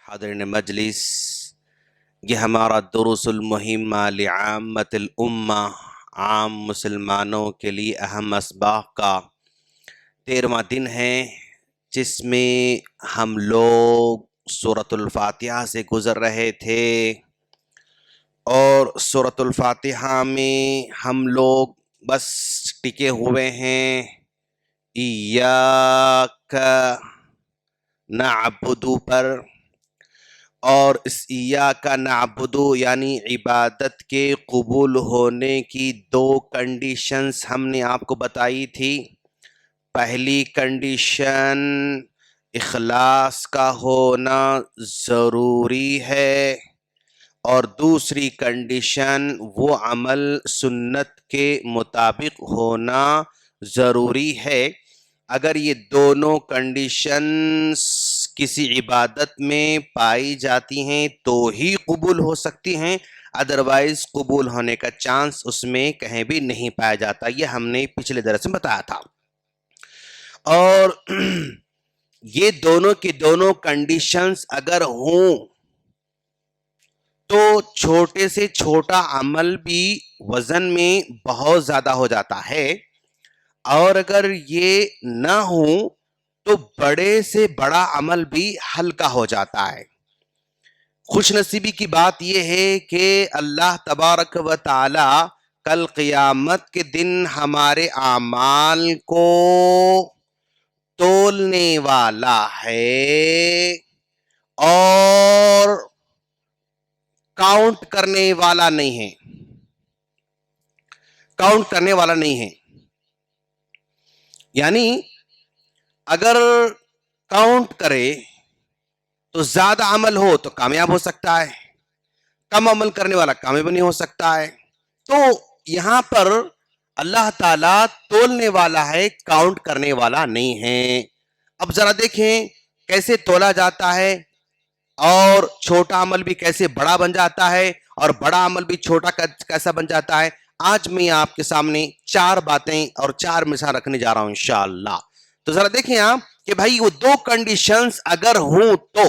حاضرین مجلس، یہ ہمارا دروس المہمہ لعامت الامہ، عام مسلمانوں کے لیے اہم اسباق کا 13واں دن ہے، جس میں ہم لوگ سورۃ الفاتحہ سے گزر رہے تھے، اور سورۃ الفاتحہ میں ہم لوگ بس ٹکے ہوئے ہیں ایاک نعبد پر، اور اس ایاک نعبد یعنی عبادت کے قبول ہونے کی 2 کنڈیشنز ہم نے آپ کو بتائی تھی۔ پہلی کنڈیشن اخلاص کا ہونا ضروری ہے، اور دوسری کنڈیشن وہ عمل سنت کے مطابق ہونا ضروری ہے۔ اگر یہ دونوں کنڈیشنز کسی عبادت میں پائی جاتی ہیں تو ہی قبول ہو سکتی ہیں، ادروائز قبول ہونے کا چانس اس میں کہیں بھی نہیں پایا جاتا۔ یہ ہم نے پچھلے درس میں بتایا تھا۔ اور یہ دونوں کی دونوں کنڈیشنز اگر ہوں تو چھوٹے سے چھوٹا عمل بھی وزن میں بہت زیادہ ہو جاتا ہے، اور اگر یہ نہ ہوں تو بڑے سے بڑا عمل بھی ہلکا ہو جاتا ہے۔ خوش نصیبی کی بات یہ ہے کہ اللہ تبارک و تعالی کل قیامت کے دن ہمارے اعمال کو تولنے والا ہے اور کاؤنٹ کرنے والا نہیں ہے، کاؤنٹ کرنے والا نہیں ہے۔ یعنی اگر کاؤنٹ کرے تو زیادہ عمل ہو تو کامیاب ہو سکتا ہے، کم عمل کرنے والا کامیاب نہیں ہو سکتا ہے۔ تو یہاں پر اللہ تعالیٰ تولنے والا ہے، کاؤنٹ کرنے والا نہیں ہے۔ اب ذرا دیکھیں کیسے تولا جاتا ہے، اور چھوٹا عمل بھی کیسے بڑا بن جاتا ہے، اور بڑا عمل بھی چھوٹا کیسا بن جاتا ہے۔ آج میں آپ کے سامنے 4 باتیں اور 4 مثال رکھنے جا رہا ہوں انشاءاللہ۔ تو ذرا دیکھیں آپ کہ بھائی وہ 2 کنڈیشنز اگر ہوں تو،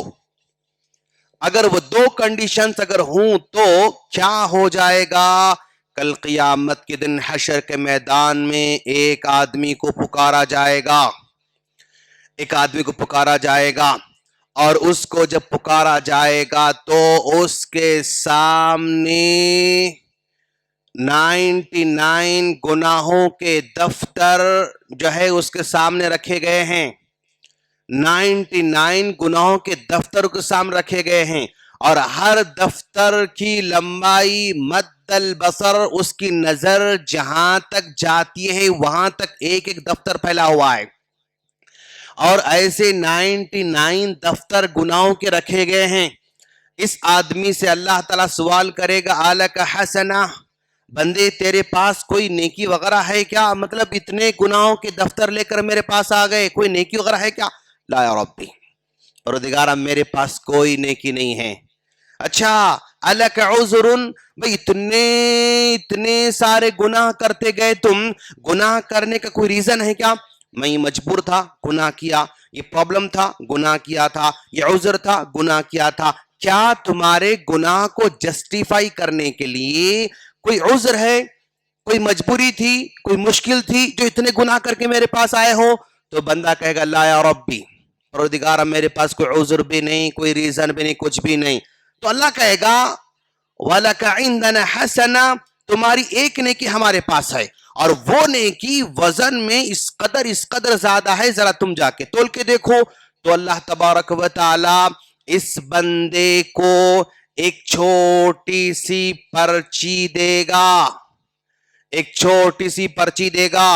اگر وہ 2 کنڈیشنز اگر ہوں تو کیا ہو جائے گا؟ کل قیامت کے دن حشر کے میدان میں ایک آدمی کو پکارا جائے گا، ایک آدمی کو پکارا جائے گا، اور اس کو جب پکارا جائے گا تو اس کے سامنے 99 گناہوں کے دفتر جو ہے اس کے سامنے رکھے گئے ہیں، 99 گناہوں کے دفتر کے سامنے رکھے گئے ہیں، اور ہر دفتر کی لمبائی مد البصر، اس کی نظر جہاں تک جاتی ہے وہاں تک ایک ایک دفتر پھیلا ہوا ہے، اور ایسے 99 دفتر گناہوں کے رکھے گئے ہیں۔ اس آدمی سے اللہ تعالیٰ سوال کرے گا الک حسنہ، بندے تیرے پاس کوئی نیکی وغیرہ ہے کیا؟ مطلب اتنے گناہوں کے دفتر لے کر میرے پاس آ گئے، کوئی نیکی وغیرہ ہے کیا؟ لا یا ربی، پروردگارا میرے پاس کوئی نیکی نہیں ہے۔ اچھا الک عذر، بھئی اتنے سارے گناہ کرتے گئے تم، گناہ کرنے کا کوئی ریزن ہے کیا؟ میں مجبور تھا، گناہ کیا، یہ پرابلم تھا، گناہ کیا تھا، یہ عذر تھا، گناہ کیا تھا۔ کیا تمہارے گناہ کو جسٹیفائی کرنے کے لیے کوئی عذر ہے، کوئی مجبوری تھی، کوئی مشکل تھی جو اتنے گناہ کر کے میرے پاس آئے ہو؟ تو بندہ کہے گا لا یا ربی، پروردگارا میرے پاس کوئی عذر بھی نہیں، کوئی ریزن بھی نہیں، کچھ بھی نہیں۔ تو اللہ کہے گا وَلَكَ عِنْدَنَا حَسَنَةٌ، تمہاری ایک نیکی ہمارے پاس ہے، اور وہ نیکی وزن میں اس قدر زیادہ ہے، ذرا تم جا کے تول کے دیکھو۔ تو اللہ تبارک و تعالی اس بندے کو ایک چھوٹی سی پرچی دے گا، ایک چھوٹی سی پرچی دے گا،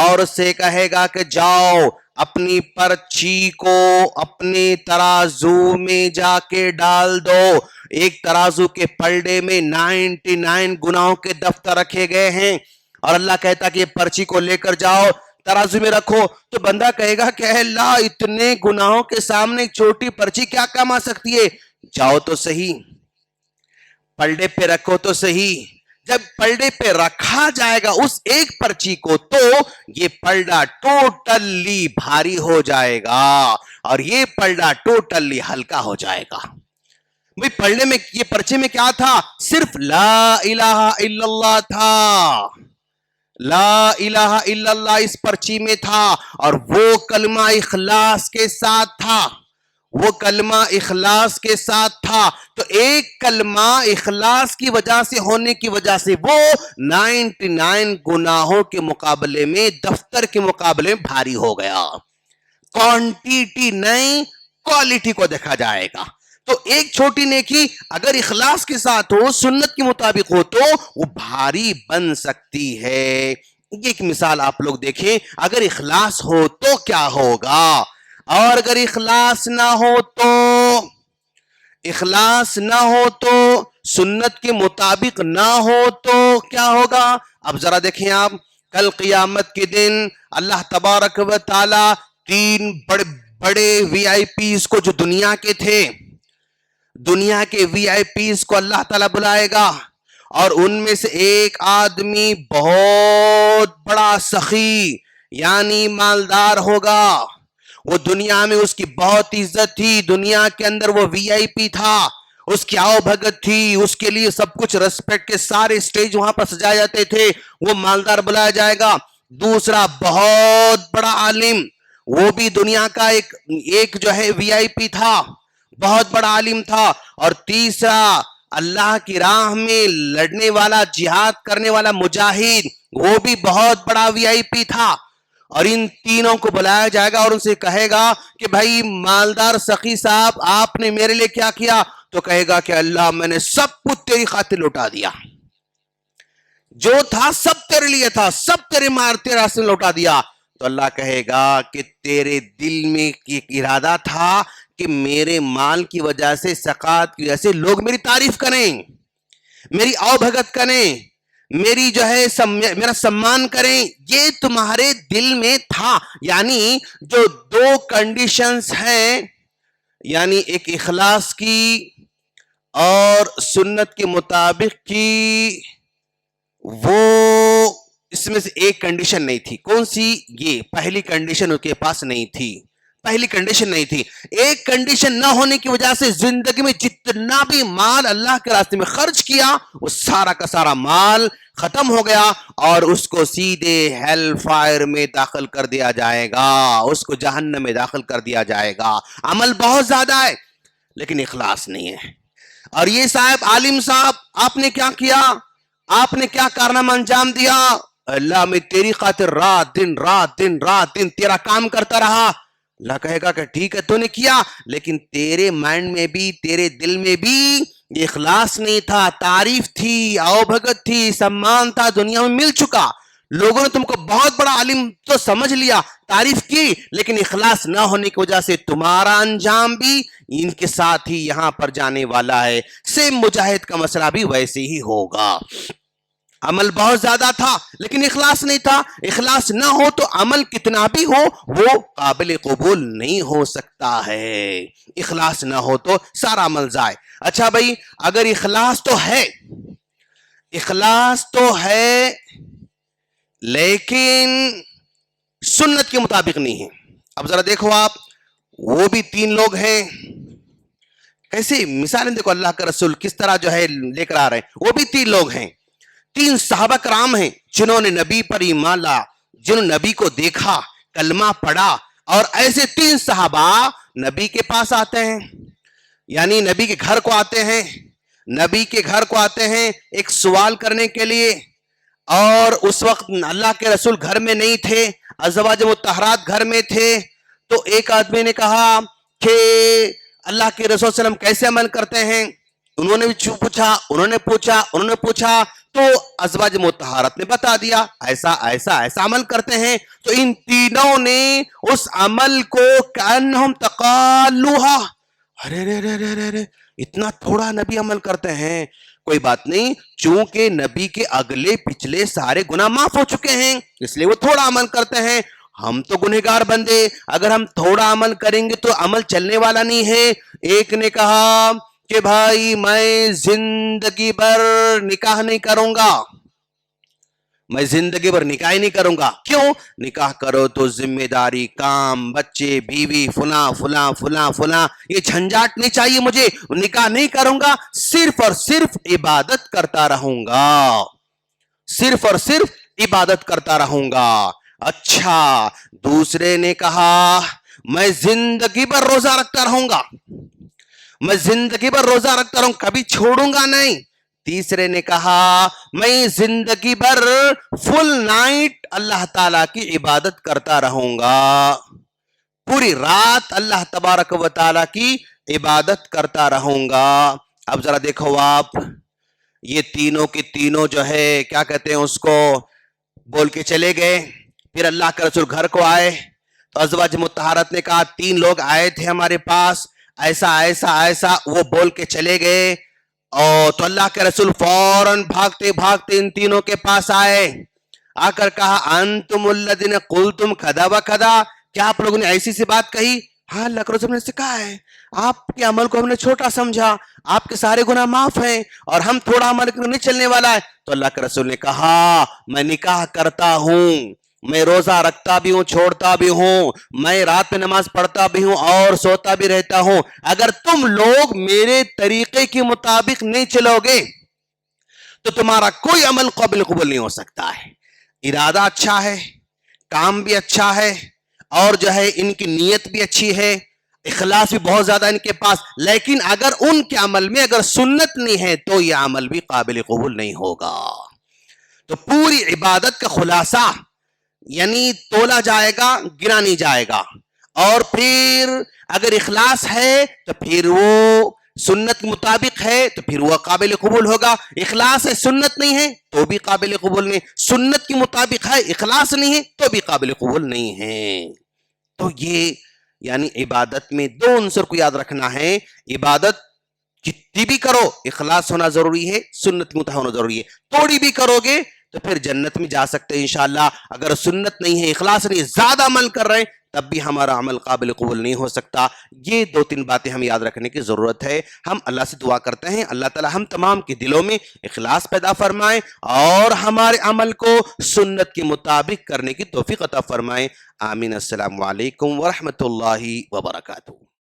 اور اسے کہے گا کہ جاؤ اپنی پرچی کو اپنے ترازو میں جا کے ڈال دو۔ ایک ترازو کے پلڑے میں 99 گناہوں کے دفتر رکھے گئے ہیں، اور اللہ کہتا کہ یہ پرچی کو لے کر جاؤ ترازو میں رکھو۔ تو بندہ کہے گا کہ اے اللہ، اتنے گناہوں کے سامنے چھوٹی پرچی کیا کام آ سکتی ہے؟ جاؤ تو صحیح، پلڑے پہ رکھو تو صحیح۔ جب پلڑے پہ رکھا جائے گا اس ایک پرچی کو تو یہ پلڑا ٹوٹلی بھاری ہو جائے گا، اور یہ پلڑا ٹوٹلی ہلکا ہو جائے گا۔ भाई पढ़ने में, ये पर्चे में क्या था? सिर्फ ला इलाहा इल्लल्लाह था, ला इलाहा इल्लल्लाह इस पर्ची में था, और वो कलमा इखलास के साथ था, वो कलमा इखलास के साथ था। तो एक कलमा इखलास की वजह से होने की वजह से वो 99 गुनाहों के मुकाबले में, दफ्तर के मुकाबले में भारी हो गया। क्वांटिटी नहीं, क्वालिटी को देखा जाएगा। तो एक छोटी नेकी अगर इखलास के साथ हो, सुन्नत के मुताबिक हो, तो वो भारी बन सकती है। एक मिसाल आप लोग देखें, अगर इखलास हो तो क्या होगा, और अगर इखलास ना हो तो, इखलास ना हो तो, सुन्नत के मुताबिक ना हो तो क्या होगा? अब जरा देखें आप, कल क़ियामत के दिन अल्लाह तबारक व ताला तीन बड़े बड़े वीआईपीज़ को, जो दुनिया के थे, दुनिया के वीआईपीज़ को अल्लाह ताला बुलाएगा, और उनमें से एक आदमी बहुत बड़ा सखी यानी मालदार होगा। वो दुनिया में उसकी बहुत इज्जत थी, दुनिया के अंदर वो वीआईपी था, उसकी आओ भगत थी, उसके लिए सब कुछ रेस्पेक्ट के सारे स्टेज वहां पर सजाए जाते थे, वो मालदार बुलाया जाएगा। दूसरा बहुत बड़ा आलिम, वो भी दुनिया का एक जो है वीआईपी था, बहुत बड़ा आलिम था। और तीसरा अल्लाह की राह में लड़ने वाला, जिहाद करने वाला मुजाहिद, वो भी बहुत बड़ा वीआईपी था। और इन तीनों को बुलाया जाएगा और उनसे कहेगा कि भाई मालदार सखी साहब, आपने मेरे लिए क्या किया? तो कहेगा कि अल्लाह, मैंने सब कुछ तेरी खातिर लौटा दिया, जो था सब तेरे लिए था, सब तेरे रास्ते में लौटा दिया। तो अल्लाह कहेगा कि तेरे दिल में एक इरादा था कि मेरे माल की वजह से, ज़कात की वजह से लोग मेरी तारीफ करें, मेरी आवभगत करें, मेरी जो है मेरा सम्मान करें, ये तुम्हारे दिल में था। यानी जो दो कंडीशंस हैं, यानी एक इखलास की और सुन्नत के मुताबिक की, वो इसमें से एक कंडीशन नहीं थी। कौन सी? ये पहली कंडीशन उसके पास नहीं थी, पहली कंडीशन नहीं थी। एक कंडीशन ना होने की वजह से जिंदगी में जितना भी माल अल्लाह के रास्ते में खर्च किया, वो सारा का सारा माल खत्म हो गया, और उसको सीधे हेल फायर में दाखिल कर दिया जाएगा, उसको जहन्नम में दाखिल कर दिया जाएगा। अमल बहुत ज्यादा है लेकिन इखलास नहीं है। और ये साहब, आलिम साहब, आपने क्या किया? आपने क्या कारनामा अंजाम दिया? अल्लाह, मैं तेरी खातिर रात दिन तेरा काम करता रहा। अल्लाह कहेगा कि ठीक है, तूने किया, लेकिन तेरे माइंड में भी, तेरे दिल में भी इखलास नहीं था। तारीफ थी, आवभगत थी, सम्मान था, दुनिया में मिल चुका, लोगों ने तुमको बहुत बड़ा आलिम तो समझ लिया, तारीफ की, लेकिन इखलास ना होने की वजह से तुम्हारा अंजाम भी इनके साथ ही यहां पर जाने वाला है। सेम मुजाहिद का मसला भी वैसे ही होगा। अमल बहुत ज्यादा था लेकिन इखलास नहीं था। इखलास ना हो तो अमल कितना भी हो वो काबिल कबूल नहीं हो सकता है। इखलास ना हो तो सारा अमल जाए। अच्छा भाई, अगर इखलास तो है लेकिन सुन्नत के मुताबिक नहीं है। अब जरा देखो आप, वो भी तीन लोग हैं। कैसे मिसालें देखो, अल्लाह का रसूल किस तरह जो है लेकर आ रहे हैं। वो भी तीन लोग हैं, तीन सहाबा कराम हैं जिन्होंने नबी पर ईमान लाया, जिन्होंने नबी को देखा, कलमा पढ़ा। और ऐसे तीन सहाबा नबी के पास आते हैं, यानी नबी के घर को आते हैं, नबी के घर को आते हैं एक सवाल करने के लिए। और उस वक्त अल्लाह के रसूल घर में नहीं थे, अज़वाज मुत्तहरात घर में थे। तो एक आदमी ने कहा कि अल्लाह के रसूल सल्लल्लाहु अलैहि वसल्लम कैसे अमल करते हैं। उन्होंने भी पूछा, उन्होंने पूछा, तो अज़वाज मुत्तहरात ने बता दिया, ऐसा ऐसा ऐसा अमल करते हैं। तो इन तीनों ने उस अमल को कान्हुम तकालुहा, अरे रे रे रे रे रे, इतना थोड़ा नबी अमल करते हैं। कोई बात नहीं, चूंकि नबी के अगले पिछले सारे गुनाह माफ हो चुके हैं इसलिए वो थोड़ा अमल करते हैं। हम तो गुनहगार बंदे, अगर हम थोड़ा अमल करेंगे तो अमल चलने वाला नहीं है। एक ने कहा कि भाई मैं जिंदगी भर निकाह नहीं करूंगा, मैं जिंदगी भर निकाह ही नहीं करूंगा। क्यों? निकाह करो तो जिम्मेदारी, काम, बच्चे, बीवी, फुला फुला फुला फुला, ये झंझाट नहीं चाहिए मुझे। निकाह नहीं करूंगा, सिर्फ और सिर्फ इबादत करता रहूंगा, सिर्फ और सिर्फ इबादत करता रहूंगा। अच्छा, दूसरे ने कहा मैं जिंदगी भर रोजा रखता रहूंगा, मैं जिंदगी भर रोजा रखता रहूं, कभी छोड़ूंगा नहीं। तीसरे ने कहा मैं जिंदगी भर फुल नाइट अल्लाह ताला की इबादत करता रहूंगा, पूरी रात अल्लाह तबारक व ताला की इबादत करता रहूंगा। अब जरा देखो आप, ये तीनों के तीनों जो है क्या कहते हैं उसको, बोल के चले गए। फिर अल्लाह के रसूल घर को आए तो अज़वाज मुत्तहरात ने कहा 3 लोग आए थे हमारे पास, ऐसा ऐसा ऐसा, वो बोल के चले गए। और तो अल्लाह के रसूल फौरन भागते भागते इन तीनों के पास आए, आकर कहा अंतुमुल्लज़ीना कुल्तुम कदा व कदा, क्या आप लोगों ने ऐसी सी बात कही? हाँ, अल्लाह के रसूल ने से कहा है, आपके अमल को हमने छोटा समझा, आपके सारे गुनाह माफ हैं और हम थोड़ा अमल नहीं चलने वाला है। तो अल्लाह के रसूल ने कहा मैं निकाह करता हूं, मैं रोजा रखता भी हूं, छोड़ता भी हूं, मैं रात में नमाज पढ़ता भी हूं और सोता भी रहता हूं। अगर तुम लोग मेरे तरीके के मुताबिक नहीं चलोगे तो तुम्हारा कोई अमल काबिल कबूल नहीं हो सकता है। इरादा अच्छा है, काम भी अच्छा है, और जो है इनकी नीयत भी अच्छी है, इखलास भी बहुत ज्यादा इनके पास, लेकिन अगर उनके अमल में अगर सुन्नत नहीं है तो यह अमल भी काबिल कबूल नहीं होगा। तो पूरी इबादत का खुलासा यानी तोला जाएगा, गिना नहीं जाएगा। और फिर अगर इखलास है तो फिर वो सुन्नत के मुताबिक है तो फिर वह काबिल कबूल होगा। इखलास है, सुन्नत नहीं है तो भी काबिल कबूल नहीं, सुन्नत के मुताबिक है, इखलास नहीं है तो भी काबिल कबूल नहीं है। तो ये यानी इबादत में 2 अंसर को याद रखना है। इबादत जितनी भी करो इखलास होना जरूरी है, सुन्नत के मुताबिक होना जरूरी है। थोड़ी भी करोगे तो फिर जन्नत में जा सकते हैं इंशाअल्लाह। अगर सुन्नत नहीं है, इखलास नहीं है, ज्यादा अमल कर रहे हैं, तब भी हमारा अमल काबिल कबूल नहीं हो सकता। ये 2-3 बातें हम याद रखने की जरूरत है। हम अल्लाह से दुआ करते हैं अल्लाह ताला हम तमाम के दिलों में इखलास पैदा फरमाए और हमारे अमल को सुन्नत के मुताबिक करने की तौफीक अता फरमाए। आमीन। अस्सलामु अलैकुम व रहमतुल्लाहि व बरकातुहू।